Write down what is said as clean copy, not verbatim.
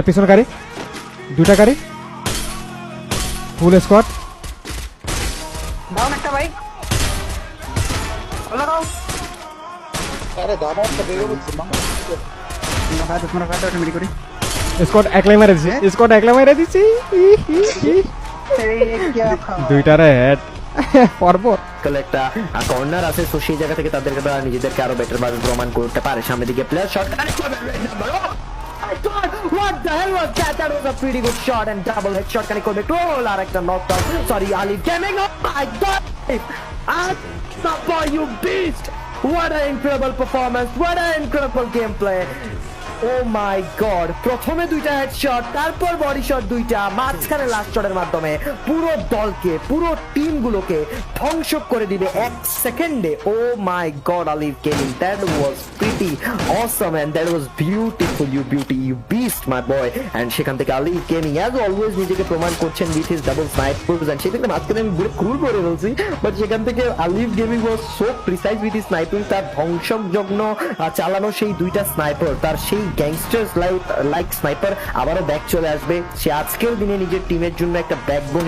পিছনে গাড়ি, দুটা গাড়ি, ফুল স্কোয়াড। ডাউন একটা ভাই, লাগাও। আরে দাদা একটা বেরো বলছি মা তোমরা কাটো অটোমেটিক করে। স্কোয়াড একলাই মেরে দিছি, স্কোয়াড একলাই মেরে দিছি। এই কি খাওয়া দুইটারে হেড পরপর। একটা কর্নার আছে, তো সেই জায়গা থেকে তাদেরকে তারা নিজেদেরকে আরো বেটার ভাবে প্রমাণ করতে পারে। সামনের দিকে player shot, what the hell was that? That was a pretty good shot and double headshot কানে করবে গোল। আর একটা knockout, sorry Alif gaming. Oh my god, boy, you beast! What an incredible performance, what an incredible gameplay. Oh my god, প্রথমে দুইটা headshot, তারপর body shot দুইটা, মাঝখানে last শটের মাধ্যমে পুরো দলকে, পুরো টিম গুলোকে ধ্বংস করে দিবে এক সেকেন্ডে। Oh my god, Alif Gaming, that was pretty awesome and that was beautiful, you beast my boy. And সেখান থেকে Alif Gaming as always নিজেকে প্রমাণ করছেন with his double snipers, and সেখানে মাঝখানে আমি পুরো ক্রুল করে বলছি, বাট সেখান থেকে Alif Gaming was so precise with his sniping। তার ধ্বংসকযজ্ঞ চালানো সেই দুইটা স্নাইপার, তার সেই গ্যাংস্টার্স লাইক স্নাইপার আবারও ব্যাক চলে আসবে। সে আজকের দিনে নিজের টিমের জন্য একটা ব্যাকবোন